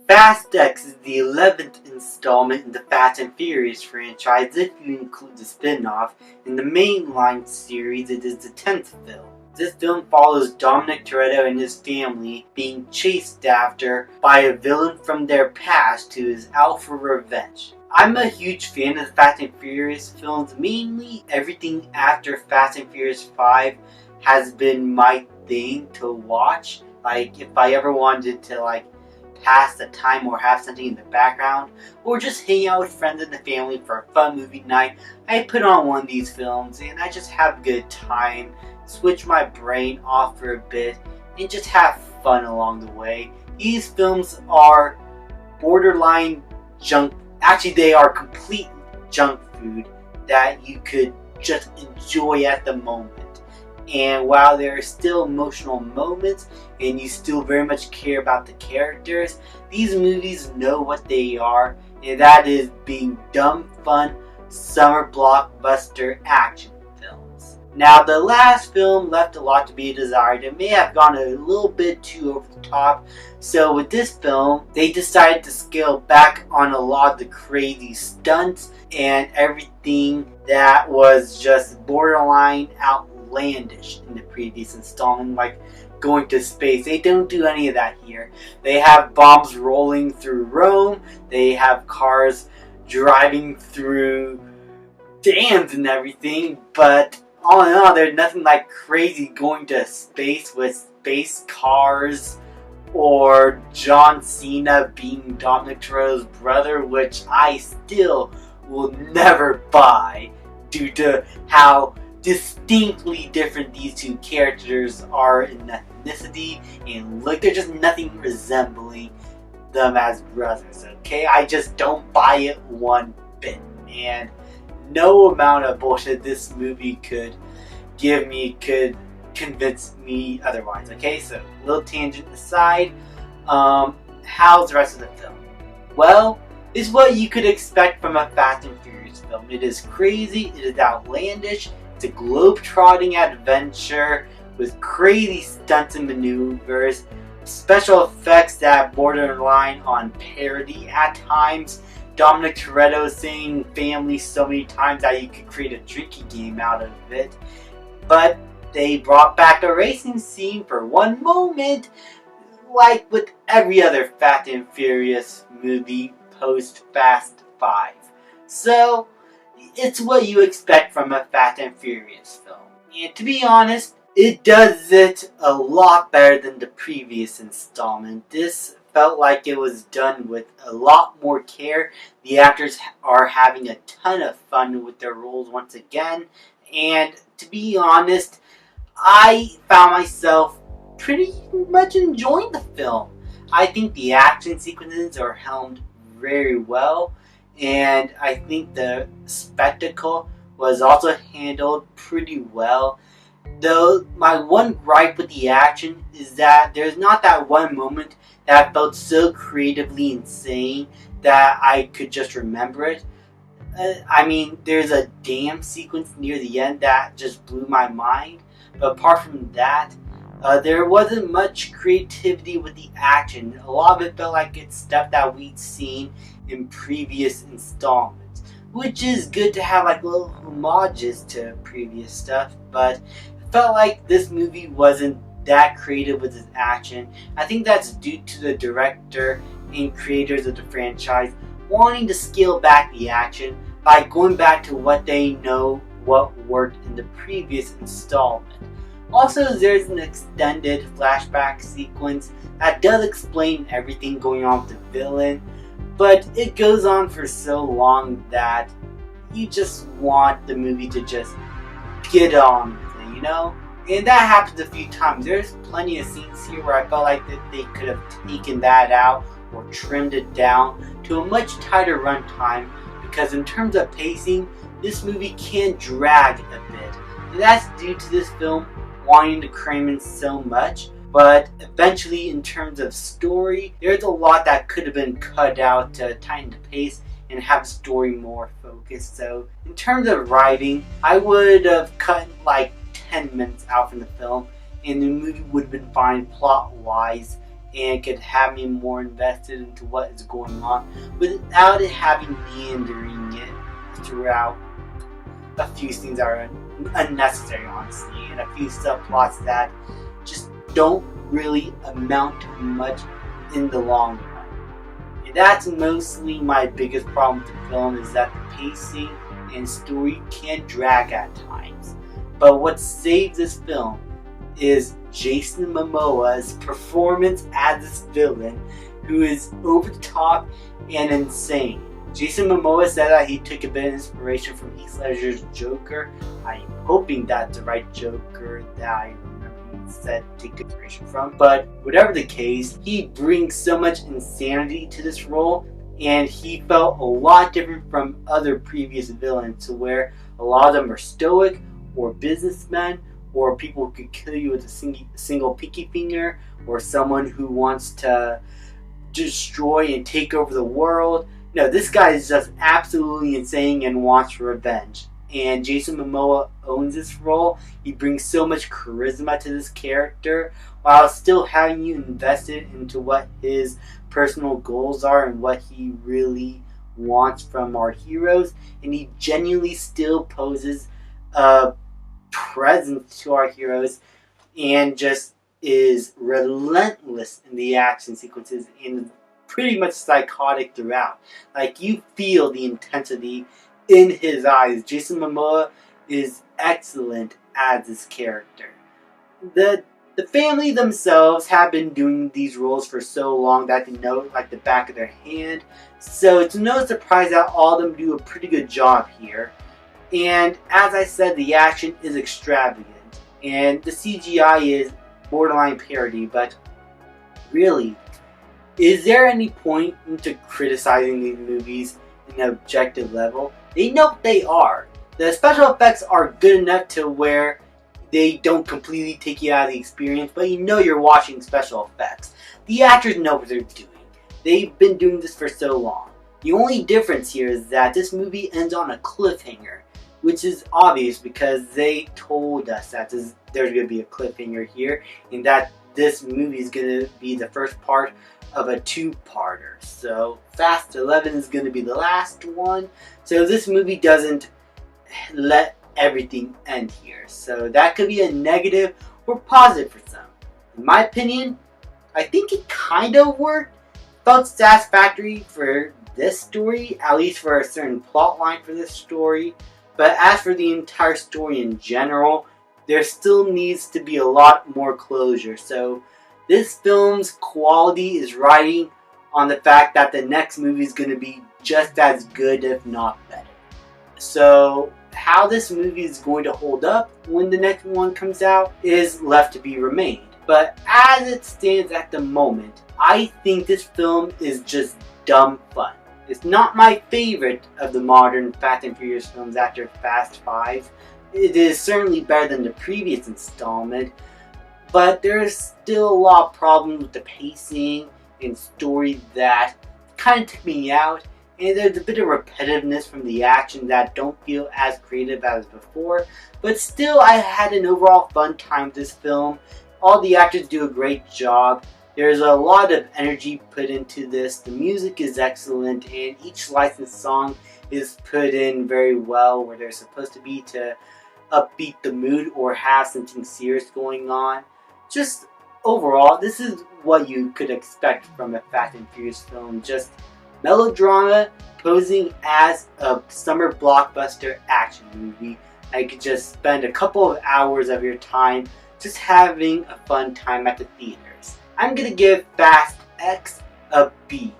Fast X is the 11th installment in the Fast and Furious franchise if you include the spin-off. In the mainline series, it is the 10th film. This film follows Dominic Toretto and his family being chased after by a villain from their past who is out for revenge. I'm a huge fan of the Fast and Furious films. Mainly everything after Fast and Furious 5 has been my thing to watch. Like, if I ever wanted to, pass the time or have something in the background, or just hang out with friends and the family for a fun movie night, I put on one of these films and I just have a good time, switch my brain off for a bit, and just have fun along the way. These films are borderline junk. Actually, they are complete junk food that you could just enjoy at the moment. And while there are still emotional moments and you still very much care about the characters, these movies know what they are, and that is being dumb, fun, summer blockbuster action films. Now, the last film left a lot to be desired. It may have gone a little bit too over the top. So with this film, they decided to scale back on a lot of the crazy stunts and everything that was just borderline outlandish in the previous installment, like going to space. They don't do any of that here. They have bombs rolling through Rome. They have cars driving through dams and everything, but all in all, there's nothing like crazy going to space with space cars or John Cena being Dominic Toretto's brother, which I still will never buy due to how distinctly different these two characters are in ethnicity and look. There's just nothing resembling them as brothers, okay? I just don't buy it one bit, and no amount of bullshit this movie could give me could convince me otherwise, okay? So, little tangent aside, how's the rest of the film? Well, it's what you could expect from a Fast and Furious film. It is crazy, it is outlandish, it's a globe-trotting adventure with crazy stunts and maneuvers, special effects that borderline on parody at times. Dominic Toretto saying family so many times that you could create a drinking game out of it. But they brought back a racing scene for one moment, like with every other Fast and Furious movie post Fast 5. So, it's what you expect from a Fast and Furious film. And to be honest, it does it a lot better than the previous installment. This felt like it was done with a lot more care. The actors are having a ton of fun with their roles once again. And to be honest, I found myself pretty much enjoying the film. I think the action sequences are helmed very well, and I think the spectacle was also handled pretty well. Though my one gripe with the action is that there's not that one moment that felt so creatively insane that I could just remember it. I mean, there's a dam sequence near the end that just blew my mind. But apart from that, there wasn't much creativity with the action. A lot of it felt like it's stuff that we'd seen in previous installments, which is good to have like little homages to previous stuff, but it felt like this movie wasn't that creative with its action. I think that's due to the director and creators of the franchise wanting to scale back the action by going back to what they know what worked in the previous installment. Also, there's an extended flashback sequence that does explain everything going on with the villain, but it goes on for so long that you just want the movie to just get on with it, you know? And that happens a few times. There's plenty of scenes here where I felt like that they could have taken that out or trimmed it down to a much tighter runtime, because in terms of pacing, this movie can drag a bit. And that's due to this film wanting to cram in so much, but eventually in terms of story, there's a lot that could have been cut out to tighten the pace and have the story more focused. So in terms of writing, I would have cut like 10 minutes out from the film and the movie would have been fine plot-wise and could have me more invested into what is going on without it having meandering it throughout a few scenes that are unnecessary, honestly, and a few subplots that just don't really amount to much in the long run. And that's mostly my biggest problem with the film, is that the pacing and story can drag at times. But what saves this film is Jason Momoa's performance as this villain, who is over the top and insane. Jason Momoa said that he took a bit of inspiration from Heath Ledger's Joker. I'm hoping that's the right Joker that I remember he said take inspiration from. But whatever the case, he brings so much insanity to this role, and he felt a lot different from other previous villains, to where a lot of them are stoic or businessmen, or people who could kill you with a single pinky finger, or someone who wants to destroy and take over the world. No, this guy is just absolutely insane and wants revenge. And Jason Momoa owns this role. He brings so much charisma to this character, while still having you invested into what his personal goals are and what he really wants from our heroes. And he genuinely still poses a presence to our heroes, and just is relentless in the action sequences and pretty much psychotic throughout. Like, you feel the intensity in his eyes. Jason Momoa is excellent as this character. The family themselves have been doing these roles for so long that they know it like the back of their hand. So it's no surprise that all of them do a pretty good job here. And as I said, the action is extravagant, and the CGI is borderline parody, but really, is there any point into criticizing these movies in an objective level? They know what they are. The special effects are good enough to where they don't completely take you out of the experience, but you know you're watching special effects. The actors know what they're doing. They've been doing this for so long. The only difference here is that this movie ends on a cliffhanger, which is obvious because they told us that there's going to be a cliffhanger here, and that this movie is going to be the first part of a two-parter. So Fast 11 is going to be the last one. So this movie doesn't let everything end here. So that could be a negative or positive for some. In my opinion, I think it kind of worked. Felt satisfactory for this story, at least for a certain plot line for this story. But as for the entire story in general, there still needs to be a lot more closure. So this film's quality is riding on the fact that the next movie is going to be just as good, if not better. So how this movie is going to hold up when the next one comes out is left to be remained. But as it stands at the moment, I think this film is just dumb fun. It's not my favorite of the modern Fast and Furious films after Fast 5. It is certainly better than the previous installment, but there's still a lot of problems with the pacing and story that kind of took me out, and there's a bit of repetitiveness from the action that don't feel as creative as before, but still I had an overall fun time with this film. All the actors do a great job. There's a lot of energy put into this. The music is excellent, and each licensed song is put in very well where they're supposed to be to upbeat the mood or have something serious going on. Just overall, this is what you could expect from a Fast and Furious film. Just melodrama posing as a summer blockbuster action movie. I could just spend a couple of hours of your time just having a fun time at the theaters. I'm going to give Fast X a B.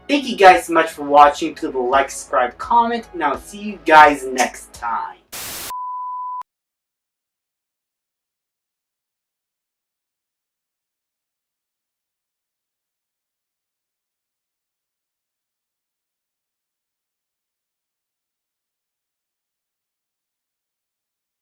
Thank you guys so much for watching. Please like, subscribe, comment, and I'll see you guys next time.